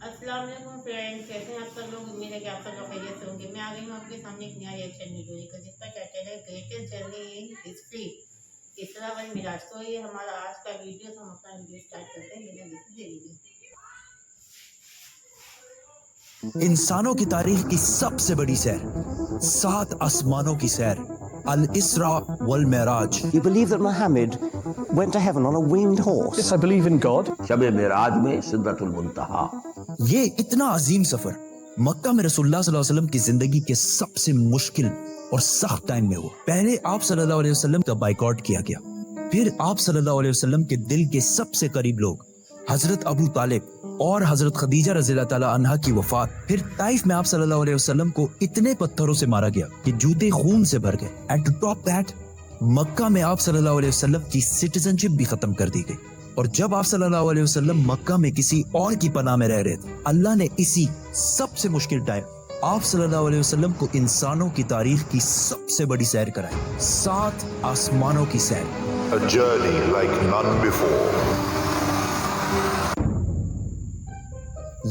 السلام علیکم فرینڈ، کیسے ہیں آپ سب لوگ؟ امید ہے کہ آپ سب لوگ خیریت سے ہوں گے۔ میں آ گئی ہوں آپ کے سامنے ایک نیا ریئیکشن ویڈیو لے کر، جس کا ٹائٹل ہے گریٹسٹ جرنی ان ہسٹری، اسرا و معراج۔ تو یہ ہمارا آج کا ویڈیو، تو ہم اپنا ویڈیو اسٹارٹ کرتے ہیں بنا کسی دیری کے۔ انسانوں کی تاریخ کی سب سے بڑی سیر، 7 آسمانوں کی سیر، الاسراء والمعراج۔ You believe that Muhammad went to heaven on a winged horse? Yes, I believe in God. شب معراج میں سدرۃ المنتہا۔ یہ اتنا عظیم سفر مکہ میں رسول اللہ صلی اللہ علیہ وسلم کی زندگی کے سب سے مشکل اور سخت ٹائم میں ہوا۔ پہلے آپ صلی اللہ علیہ وسلم کا بائیکاٹ کیا گیا، پھر آپ صلی اللہ علیہ وسلم کے دل کے سب سے قریب لوگ حضرت ابو طالب اور حضرت خدیجہ رضی اللہ تعالی عنہا کی وفات، پھر طائف میں آپ صلی اللہ علیہ وسلم کو اتنے پتھروں سے مارا گیا کہ جوتے خون سے بھر گئے، اینڈ ٹو ٹاپ دیٹ مکہ میں آپ صلی اللہ علیہ وسلم کی سٹیزن شپ بھی ختم کر دی گئی۔ اور جب آپ صلی اللہ علیہ وسلم مکہ میں کسی اور کی پناہ میں رہ رہے تھے، اللہ نے اسی سب سے مشکل ٹائم آپ صلی اللہ علیہ وسلم کو انسانوں کی تاریخ کی سب سے بڑی سیر کرائی، 7 آسمانوں کی سیر۔ A journey like none before.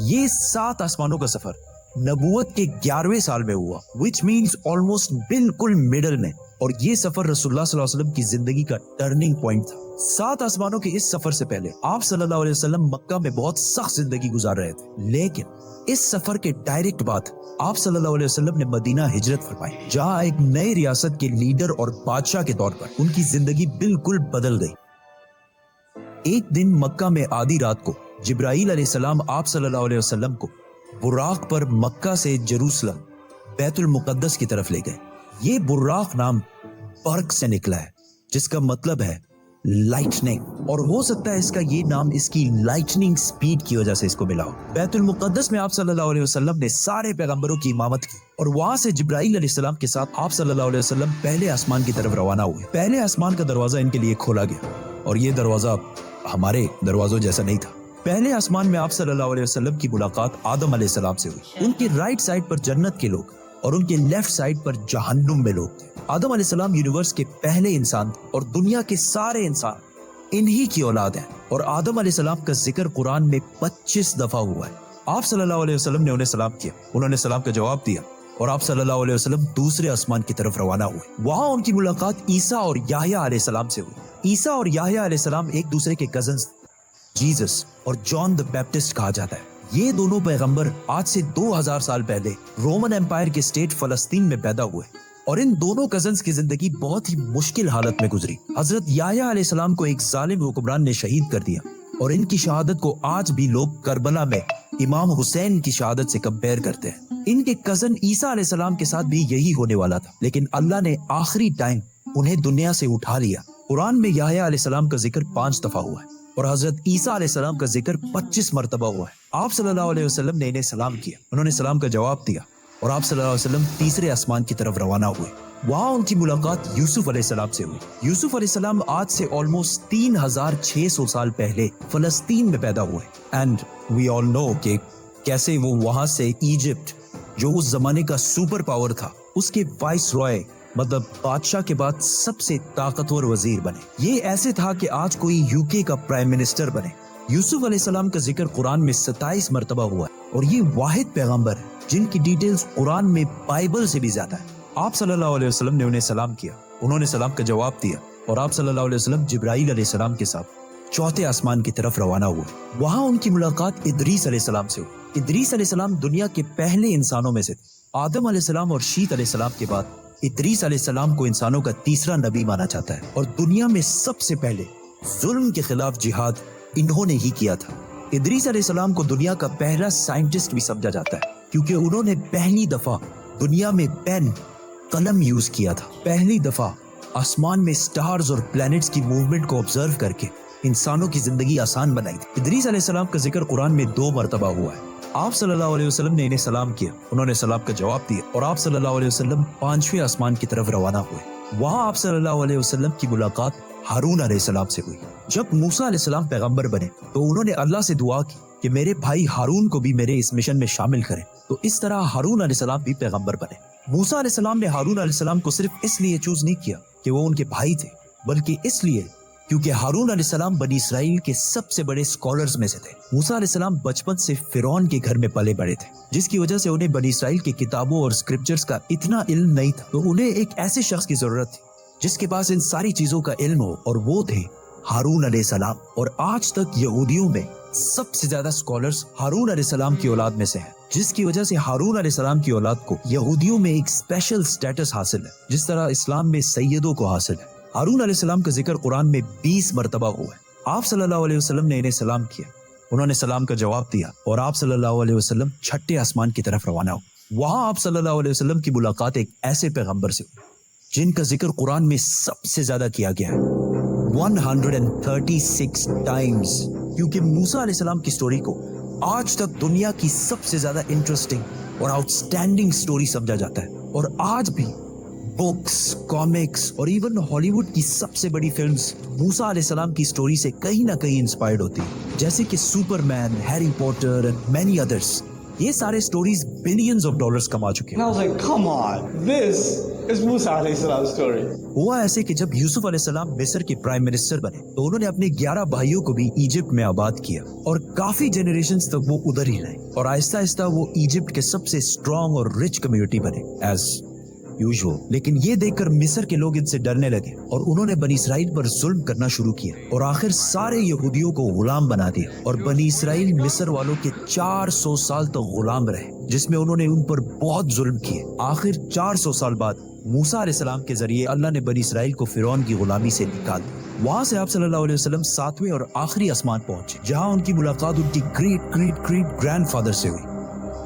یہ 7 آسمانوں کا سفر نبوت کے 11ویں سال میں ہوا، which means almost بالکل middle میں، اور یہ سفر رسول اللہ صلی اللہ علیہ وسلم کی زندگی کا ٹرننگ پوائنٹ تھا۔ 7 آسمانوں کے اس سفر سے پہلے آپ صلی اللہ علیہ وسلم مکہ میں بہت سخت زندگی گزار رہے تھے، لیکن اس سفر کے ڈائریکٹ بعد آپ صلی اللہ علیہ وسلم نے مدینہ ہجرت فرمائی، جہاں ایک نئے ریاست کے لیڈر اور بادشاہ کے طور پر ان کی زندگی بالکل بدل گئی۔ ایک دن مکہ میں آدھی رات کو جبرائیل علیہ السلام آپ صلی اللہ علیہ وسلم کو براق پر مکہ سے جروسلم بیت المقدس کی طرف لے گئے۔ یہ براق نام برق سے نکلا ہے، جس کا مطلب ہے لائٹننگ، اور ہو سکتا ہے اس کا یہ نام اس کی لائٹننگ سپیڈ کی وجہ سے اس کو ملا ہو۔ بیت المقدس میں آپ صلی اللہ علیہ وسلم نے سارے پیغمبروں کی امامت کی، اور وہاں سے جبرائیل علیہ السلام کے ساتھ آپ صلی اللہ علیہ وسلم پہلے آسمان کی طرف روانہ ہوئے۔ پہلے آسمان کا دروازہ ان کے لیے کھولا گیا، اور یہ دروازہ ہمارے دروازوں جیسا نہیں تھا۔ پہلے آسمان میں آپ صلی اللہ علیہ وسلم کی ملاقات آدم علیہ السلام سے ہوئی۔ ان کی رائٹ سائڈ پر جنت کے لوگ اور ان کے لیفٹ سائڈ پر جہنم میں لوگ تھے۔ آدم علیہ السلام یونیورس کے پہلے انسان، اور دنیا کے سارے انسان انہی کی اولاد ہیں، اور آدم علیہ السلام کا ذکر قرآن میں 25 دفعہ ہوا ہے۔ آپ صلی اللہ علیہ وسلم نے انہیں سلام کیا، انہوں نے سلام کا جواب دیا، اور آپ صلی اللہ علیہ وسلم دوسرے آسمان کی طرف روانہ ہوئے۔ وہاں ان کی ملاقات عیسیٰ اور یحییٰ علیہ السلام سے ہوئی۔ عیسیٰ اور یحییٰ علیہ السلام ایک دوسرے کے کزنز، جیزس اور جان دا بیپٹسٹ کہا جاتا ہے۔ یہ دونوں پیغمبر آج سے 2000 سال پہلے رومن امپائر کے اسٹیٹ فلسطین میں پیدا ہوئے، اور ان دونوں کزنز کی زندگی بہت ہی مشکل حالت میں گزری۔ حضرت یحییٰ علیہ السلام کو ایک ظالم حکمران نے شہید کر دیا، اور ان کی شہادت کو آج بھی لوگ کربلا میں امام حسین کی شہادت سے کمپیئر کرتے ہیں۔ ان کے کزن عیسیٰ علیہ السلام کے ساتھ بھی یہی ہونے والا تھا، لیکن اللہ نے آخری ٹائم انہیں دنیا سے اٹھا لیا۔ قرآن میں یحییٰ علیہ السلام کا ذکر 5 دفعہ ہوا ہے، اور حضرت عیسیٰ علیہ السلام کا ذکر 25 مرتبہ ہوا ہے۔ آپ صلی اللہ علیہ وسلم نے انہیں سلام کیا، انہوں نے سلام کا جواب دیا، اور آپ صلی اللہ علیہ وسلم تیسرے آسمان کی طرف روانہ ہوئے۔ وہاں ان کی ملاقات یوسف علیہ السلام سے ہوئی۔ یوسف علیہ السلام آج سے آلموسٹ 3600 سال پہلے فلسطین میں پیدا ہوئے، اینڈ وی آل نو کہ کیسے وہ وہاں سے ایجپٹ، جو اس زمانے کا سپر پاور تھا، اس کے وائس رائے مطلب بادشاہ کے بعد سب سے طاقتور وزیر بنے۔ یہ ایسے تھا کہ آج کوئی UK کا پرائم منسٹر بنے۔ یوسف علیہ السلام کا ذکر قرآن میں 27 مرتبہ ہوا ہے، اور یہ واحد پیغمبر ہے جن کی ڈیٹیلز قرآن میں بائبل سے بھی زیادہ ہے۔ آپ صلی اللہ علیہ وسلم نے انہیں سلام کیا، انہوں نے سلام کا جواب دیا، اور آپ صلی اللہ علیہ وسلم جبرائیل علیہ السلام کے ساتھ 4تھے آسمان کی طرف روانہ ہوئے۔ وہاں ان کی ملاقات ادریس علیہ السلام سے ہوئی۔ ادریس علیہ السلام دنیا کے پہلے انسانوں میں سے تھے۔ آدم علیہ السلام اور شیت علیہ السلام کے بعد ادریس علیہ السلام کو انسانوں کا تیسرا نبی مانا جاتا ہے، اور دنیا میں سب سے پہلے ظلم کے خلاف جہاد انہوں نے ہی کیا تھا۔ ادریس علیہ السلام کو دنیا کا پہلا سائنٹسٹ بھی سمجھا جاتا ہے، کیونکہ انہوں نے پہلی دفعہ دنیا میں پین قلم یوز کیا تھا، پہلی دفعہ آسمان میں سٹارز اور پلانٹس کی موومنٹ کو آبزرو کر کے انسانوں کی زندگی آسان بنائی تھی۔ ادریس علیہ السلام کا ذکر قرآن میں 2 مرتبہ ہوا ہے۔ آپ صلی اللہ علیہ وسلم نے انہیں سلام کیا، انہوں نے سلام کا جواب دیا، اور آپ صلی اللہ علیہ وسلم 5ویں آسمان کی طرف روانہ ہوئے۔ وہاں آپ صلی اللہ علیہ وسلم کی ملاقات ہارون علیہ السلام سے ہوئی۔ جب موسیٰ علیہ السلام پیغمبر بنے تو انہوں نے اللہ سے دعا کی کہ میرے بھائی ہارون کو بھی میرے اس مشن میں شامل کریں، تو اس طرح ہارون علیہ السلام بھی پیغمبر بنے۔ موسیٰ علیہ السلام نے ہارون علیہ السلام کو صرف اس لیے چوز نہیں کیا کہ وہ ان کے بھائی تھے، بلکہ اس لیے क्योंकि हारून अलैहिस्सलाम बनी इसराइल के सबसे बड़े स्कॉलर्स में से थे। मूसा अलैहिस्सलाम बचपन से फिरौन के घर में पले बड़े थे, जिसकी वजह से उन्हें बनी इसराइल की किताबों और स्क्रिप्चर्स का इतना इल्म नहीं था। तो उन्हें एक ऐसे शख्स की जरूरत थी जिसके पास इन सारी चीजों का इल्म हो, और वो थे हारून अलैहिस्सलाम। और आज तक यहूदियों में सबसे ज्यादा स्कॉलर्स हारून अलैहिस्सलाम की औलाद में से हैं, जिसकी वजह से हारून अलैहिस्सलाम की औलाद को यहूदियों में एक स्पेशल स्टेटस हासिल है, जिस तरह इस्लाम में सैयदों को हासिल है। हारून अलैहिस्सलाम का जिक्र कुरान में 20 मरतबा हुआ है। आप सल्लल्लाहु अलैहि वसल्लम ने इन्हें सलाम किया, उन्होंने सलाम का जवाब दिया और आप सल्लल्लाहु अलैहि वसल्लम छठे आसमान की तरफ रवाना हुए। वहां आप सल्लल्लाहु अलैहि वसल्लम की मुलाकात एक ऐसे पैगंबर से हुई जिनका जिक्र कुरान में सबसे ज्यादा किया गया है, 136 टाइम्स। क्योंकि मूसा अलैहिस्सलाम की स्टोरी को आज तक दुनिया की सबसे ज्यादा इंटरेस्टिंग और आउटस्टैंडिंग स्टोरी समझा जाता है, और आज भी बुक्स, कॉमिक्स और इवन हॉलीवुड की सबसे बड़ी फिल्म्स मूसा अलैहिस्सलाम की स्टोरी से कहीं ना कहीं इंस्पायर्ड होती है, जैसे कि Superman, Harry Potter and many others. ये सारे स्टोरीज बिलियंस ऑफ डॉलर्स कमा चुके हैं। And I was like, come on, this is Musa alayhi salam's story. हुआ ऐसे कि जब यूसुफ अलैहिस्सलाम मिस्र के प्राइम मिनिस्टर बने तो उन्होंने अपने 11 भाइयों को भी इजिप्ट में आबाद किया, और काफी जनरेशंस तक वो उधर ही रहे, और आहिस्ता आहिस्ता वो इजिप्ट के सबसे स्ट्रॉन्ग और रिच कम्युनिटी बने एज यूजुअल। लेकिन ये देखकर मिस्र के लोग इनसे डरने लगे और उन्होंने बनी इसराइल पर जुल्म करना शुरू किया, और आखिर सारे यहूदियों को गुलाम बना दिया, और बनी इसराइल मिस्र वालों के 400 साल तक गुलाम रहे, जिसमें उन्होंने उन पर बहुत जुल्म किए। आखिर 400 साल बाद मूसा अलैहिस्सलाम के जरिए अल्लाह ने बनी इसराइल को फिरौन की गुलामी से निकाल दिया। वहां से आप सल्लल्लाहु अलैहि वसल्लम 7वें और आखिरी आसमान पहुंचे, जहां उनकी मुलाकात उनकी ग्रेट ग्रेट ग्रेट ग्रैंडफादर से हुई,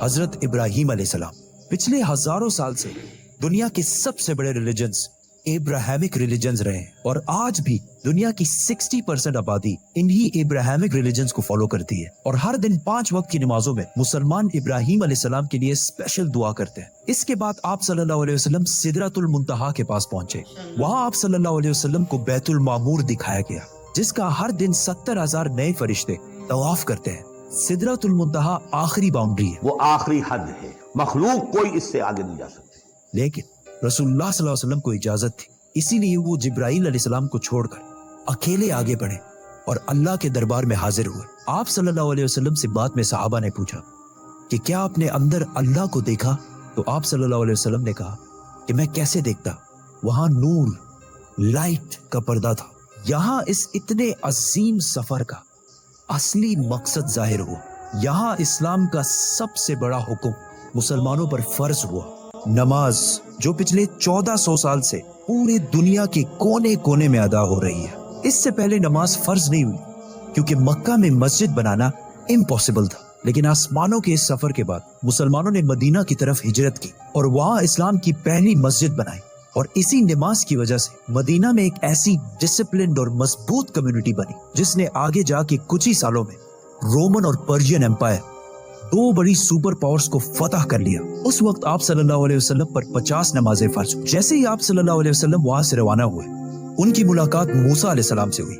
हजरत इब्राहिम अलैहिस्सलाम। पिछले हजारों साल से दुनिया के सबसे बड़े रिलीजन्स एब्राहमिक रिलीजन्स रहे हैं, और आज भी दुनिया की 60% आबादी इन्हीं एब्राहमिक रिलीजन्स को फॉलो करती है। और हर दिन 5 वक्त की नमाजों में मुसलमान इब्राहिम अलैहिस्सलाम के लिए स्पेशल दुआ करते हैं। इसके बाद आप सल्लल्लाहु अलैहि वसल्लम सिदरतुल मुंतहा के पास पहुंचे। वहां आप सल्लल्लाहु अलैहि वसल्लम को बैतुल मामूर दिखाया गया, जिसका हर दिन 70,000 नए फरिश्ते तवाफ करते हैं। सिदरतुल मुंतहा आखिरी बाउंड्री है, वो आखिरी हद है, मखलूक कोई इससे आगे नहीं जा सकती। लेकिन रसूलुल्लाह सल्लल्लाहु अलैहि वसल्लम को इजाजत थी, इसीलिए वो जिब्राइल अलैहिस्सलाम को छोड़कर अकेले आगे बढ़े और अल्लाह के दरबार में हाजिर हुए। आप सल्लल्लाहु अलैहि वसल्लम से बाद में सहाबा ने पूछा कि क्या आपने अंदर अल्लाह को देखा? तो आप सल्लल्लाहु अलैहि वसल्लम ने कहा कि मैं कैसे देखता, वहां नूर, लाइट का पर्दा था। यहाँ इस इतने अजीम सफर का असली मकसद जाहिर हुआ। यहाँ इस्लाम का सबसे बड़ा हुक्म मुसलमानों पर फर्ज हुआ, नमाज, जो पिछले 1400 साल से पूरे दुनिया के कोने कोने में अदा हो रही है। इससे पहले नमाज फर्ज नहीं हुई, क्योंकि मक्का में मस्जिद बनाना इम्पॉसिबल था। लेकिन आसमानों के इस सफर के बाद मुसलमानों ने मदीना की तरफ हिजरत की और वहां इस्लाम की पहली मस्जिद बनाई, और इसी नमाज की वजह से मदीना में एक ऐसी डिसिप्लिन्ड और मजबूत कम्युनिटी बनी, जिसने आगे जाके कुछ ही सालों में रोमन और पर्शियन एम्पायर, 2 बड़ी सुपर पावर्स को फतह कर लिया। उस वक्त आप सल्लल्लाहु अलैहि वसल्लम पर 50 नमाजें फर्ज हुई। जैसे ही आप सल्लल्लाहु अलैहि वसल्लम वहां से रवाना हुए, उनकी मुलाकात मूसा अलैहिस्सलाम से हुई।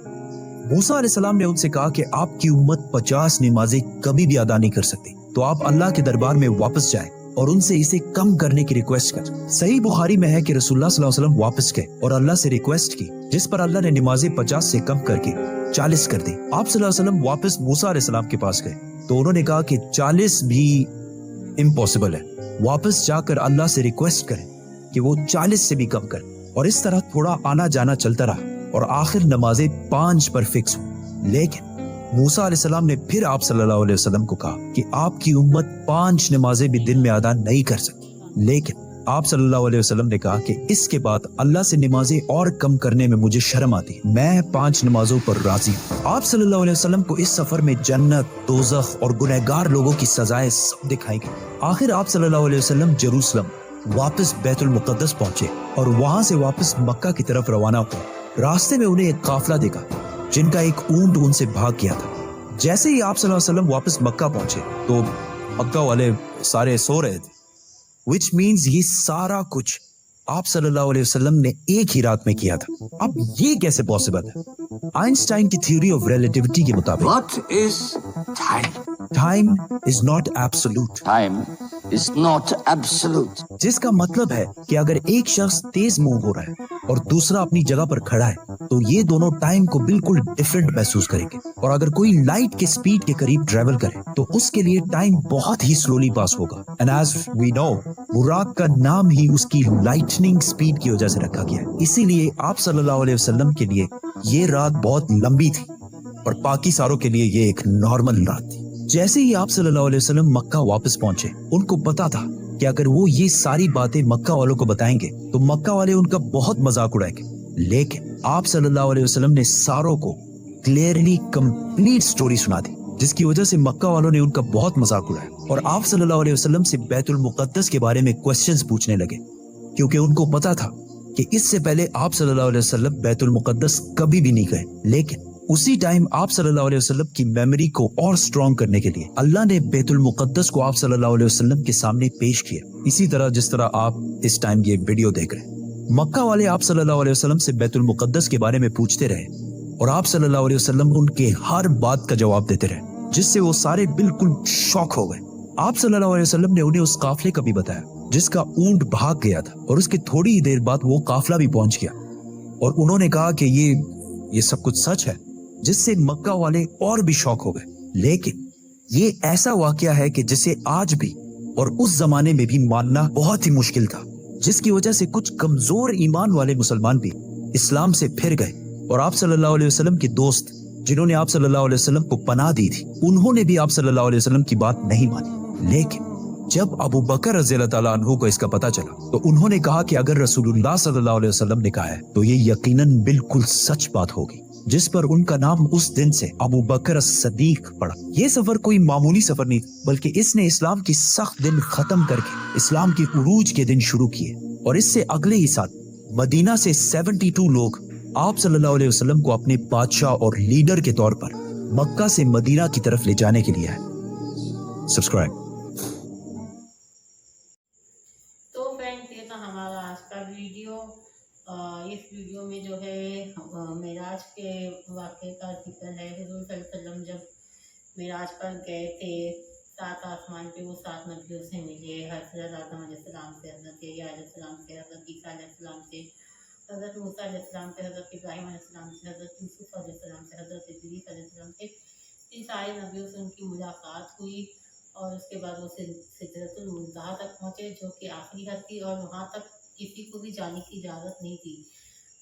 मूसा अलैहिस्सलाम ने उनसे कहा कि आपकी उम्मत 50 नमाजें कभी भी अदा नहीं कर सकती, तो आप अल्लाह के दरबार में वापस जाएं और उनसे इसे कम करने की रिक्वेस्ट कर। सही बुखारी में है कि रसूलुल्लाह सल्लल्लाहु अलैहि वसल्लम वापस गए और अल्लाह से रिक्वेस्ट की, जिस पर अल्लाह ने नमाजें 50 से कम करके 40 कर दी। आप सल्लल्लाहु अलैहि वसल्लम वापस मूसा अलैहिस्सलाम के पास गए तो उन्होंने कहा कि 40 भी इम्पॉसिबल है, वापस जाकर अल्लाह से रिक्वेस्ट करें कि वो 40 से भी कम कर। और इस तरह थोड़ा आना जाना चलता रहा और आखिर नमाजें 5 पर फिक्स हुई। लेकिन मूसा अलैहिस्सलाम ने फिर आप सल्लल्लाहु अलैहि वसल्लम को कहा कि आपकी उम्मत 5 नमाजें भी दिन में अदा नहीं कर सकती। लेकिन आप सल्लल्लाहु अलैहि वसल्लम ने कहा कि इसके बाद अल्लाह से नमाजें और कम करने में मुझे शर्म आती है, मैं 5 नमाजों पर राजी हूँ। आप सल्लल्लाहु अलैहि वसल्लम को इस सफर में जन्नत, दोज़ख और गुनहगार लोगों की सजाएं सब दिखाई गई। आखिर आप सल्लल्लाहु अलैहि वसल्लम जेरूसलम वापस बैतुल मुक़द्दस पहुंचे और वहां से वापस मक्का की तरफ रवाना हुए। रास्ते में उन्हें एक काफिला देखा जिनका एक ऊंट उनसे भाग गया था। जैसे ही आप सल्लल्लाहु अलैहि वसल्लम वापस मक्का पहुंचे तो मक्का वाले सारे सो रहे थे, which means ये सारा कुछ आप सल्लल्लाहु अलैहि वसल्लम ने एक ही रात में किया था। अब ये कैसे पॉसिबल है? आइंस्टाइन की थ्योरी ऑफ रिलेटिविटी के मुताबिक What is time? Time is not absolute, Time is not absolute. जिसका मतलब है कि अगर एक शख्स तेज मूव हो रहा है और दूसरा अपनी जगह पर खड़ा है तो ये दोनों टाइम को बिल्कुल डिफरेंट महसूस करेंगे। और अगर कोई लाइट के स्पीड के करीब ट्रेवल करे तो उसके लिए टाइम बहुत ही स्लोली पास होगा। एंड एज वी नो, बुराक का नाम ही उसकी लाइटनिंग स्पीड की वजह से रखा गया है। इसीलिए आप सल्लल्लाहु अलैहि वसल्लम के लिए ये रात बहुत लंबी थी और बाकी सारों के लिए ये एक नॉर्मल रात थी। जैसे ही आप सल्लल्लाहु अलैहि वसल्लम मक्का वापस पहुंचे, उनको पता था कि अगर वो ये सारी बातें मक्का वालों को बताएंगे तो मक्का वाले उनका बहुत मजाक उड़ाएंगे। लेकिन आप सल्लल्लाहु अलैहि वसल्लम ने सारों को क्लियरली कंप्लीट स्टोरी सुना दी, जिसकी वजह से मक्का वालों ने उनका बहुत मजाक उड़ाया और आप सल्लल्लाहु अलैहि वसल्लम से बैतुल मुकद्दस के बारे में क्वेश्चंस पूछने लगे, क्योंकि उनको पता था कि इससे पहले आप सल्लल्लाहु अलैहि वसल्लम बैतुल मुकद्दस कभी भी नहीं गए। लेकिन उसी टाइम आप सल्लल्लाहु अलैहि वसल्लम की मेमोरी को और स्ट्रॉन्ग करने के लिए अल्लाह ने बैतुल मुकद्दस को आप सल्लल्लाहु अलैहि वसल्लम के सामने पेश किया, इसी तरह जिस तरह आप इस टाइम ये वीडियो देख रहे हैं। मक्का वाले आप सल्लल्लाहु अलैहि वसल्लम से बैतुल मुकद्दस के बारे में पूछते रहे और आप सल्लल्लाहु अलैहि वसल्लम उनके हर बात का जवाब देते रहे, जिससे वो सारे बिल्कुल शॉक हो गए। आप सल्लल्लाहु अलैहि वसल्लम ने उन्हें उस काफले का भी बताया जिसका ऊंट भाग गया था और उसके थोड़ी ही देर बाद वो काफला भी पहुंच गया, और उन्होंने कहा कि ये सब कुछ सच है, जिससे मक्का वाले और भी शॉक हो गए। लेकिन ये ऐसा वाकया है कि जिसे आज भी और उस जमाने में भी मानना बहुत ही मुश्किल था, जिसकी वजह से कुछ कमजोर ईमान वाले मुसलमान भी इस्लाम से फिर गए और आप सल्लल्लाहु अलैहि वसल्लम के दोस्त जिन्होंने आप सल्लल्लाहु अलैहि वसल्लम को पनाह दी थी, उन्होंने भी आप सल्लल्लाहु अलैहि वसल्लम की बात नहीं मानी। लेकिन जब अबू बकर रज़ियल्लाहु ताला अन्हु को इसका पता चला तो उन्होंने कहा कि अगर रसूलुल्लाह सल्लल्लाहु अलैहि वसल्लम ने कहा है तो ये यकीनन बिल्कुल सच बात होगी, जिस पर उनका नाम उस दिन से अबू बकर as-सदीक पड़ा। ये सफर कोई मामूली सफर नहीं, बल्कि इसने इस्लाम की सख्त दिन खत्म करके इस्लाम के उरूज के दिन शुरू किए, और इससे अगले ही साल मदीना से 72 लोग आप सल्लल्लाहु अलैहि वसल्लम को अपने बादशाह और लीडर के तौर पर मक्का से मदीना की तरफ ले जाने के लिए आए। सब्सक्राइब। तो फ्रेंड्स, ये था हमारा आज का वीडियो। इस वीडियो में जो है मेराज के वाक़े का जिक्र है। हुज़ूर सल्लल्लाहु अलैहि वसल्लम जब मेराज पर गए थे, 7 आसमान पे वो 7 नबियों से मिले, हज़रत आदम अलैहिस्सलाम से, हज़रत यहया अलैहिस्सलाम से, हज़रत ईसा अलैहिस्सलाम से, हज़रत मूसा अलैहिस्सलाम से, हज़रत इब्राहीम अलैहिस्सलाम से, हज़रत यूसुफ अलैहिस्सलाम से, हज़रत इदरीस अलैहिस्सलाम से। इन सारे नबियों से उनकी मुलाकात हुई और उसके बाद वो सिदरतुल मुंतहा तक पहुँचे, जो कि आखिरी हद थी, और वहाँ तक किसी को भी जाने की इजाज़त नहीं थी।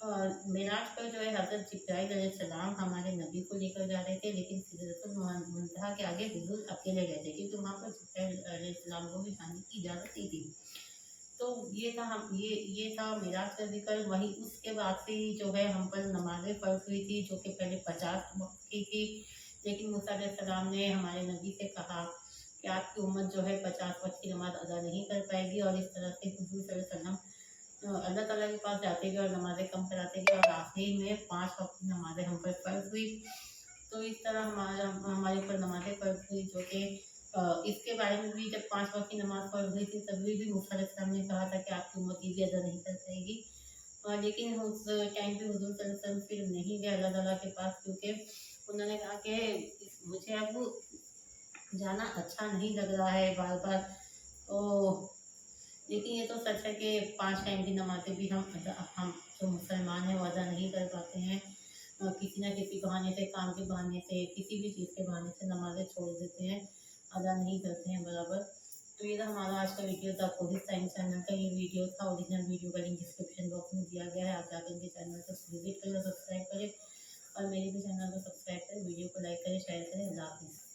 और मेराज पर जो है हज़रत जिब्राइल अलैहिस्सलाम हमारे नबी को लेकर जा रहे थे, लेकिन सिदरतुल मुंतहा के आगे हुज़ूर अकेले गए थे, क्योंकि वहाँ पर जिब्राइल अलैहिस्सलाम को भी जाने की इजाज़त नहीं थी। तो ये था मेराज का जिक्र। वहीं उसके बाद से ही जो है हम पर नमाज़ें फ़र्ज़ हुई थी, जो कि पहले 50 वक्त की थी, लेकिन मूसा अलैहिस्सलाम ने हमारे नबी से कहा कि आपकी उम्मत जो है 50 वक्त की नमाज़ अदा नहीं कर पाएगी, और इस तरह से हुज़ूर सल्लल्लाहु अलैहि वसल्लम अल्लाह ताला के पास जाते गए और नमाज़ें कम कराते गए, और आखिर में 5 वक्त की नमाज़ें हम पर फ़र्ज़ हुई। तो इस तरह हमारे ऊपर नमाज़ें फ़र्ज़ हुई, जो कि इसके बारे में भी जब 5 वक्त की नमाज़ फ़र्ज़ हुई थी, तभी भी मूसा अलैहिस्सलाम ने कहा था कि आपकी उम्मत ये भी अदा नहीं कर पाएगी। लेकिन उस टाइम पे हुज़ूर सल्लल्लाहु अलैहि वसल्लम फिर नहीं गए अल्लाह ताला के पास, क्योंकि उन्होंने कहा कि मुझे अब जाना अच्छा नहीं लग रहा है बार बार। तो लेकिन ये तो सच है कि 5 टाइम की नमाज़ें भी हम जो मुसलमान हैं वो अदा नहीं कर पाते हैं। किसी न किसी बहाने से, काम के बहाने से, किसी भी चीज़ के बहाने से नमाज़ें छोड़ देते हैं, अदा नहीं करते हैं बराबर। तो ये था हमारा आज का वीडियो था। कोहिस टाइम चैनल का ये वीडियो था। ओरिजिनल वीडियो का लिंक डिस्क्रिप्शन बॉक्स में दिया गया है, आप जाकर इनके चैनल को विजिट करें, सब्सक्राइब करें, और मेरे भी चैनल को सब्सक्राइब करें, वीडियो को लाइक करें, शेयर करें। अल्लाह हाफ़िज़।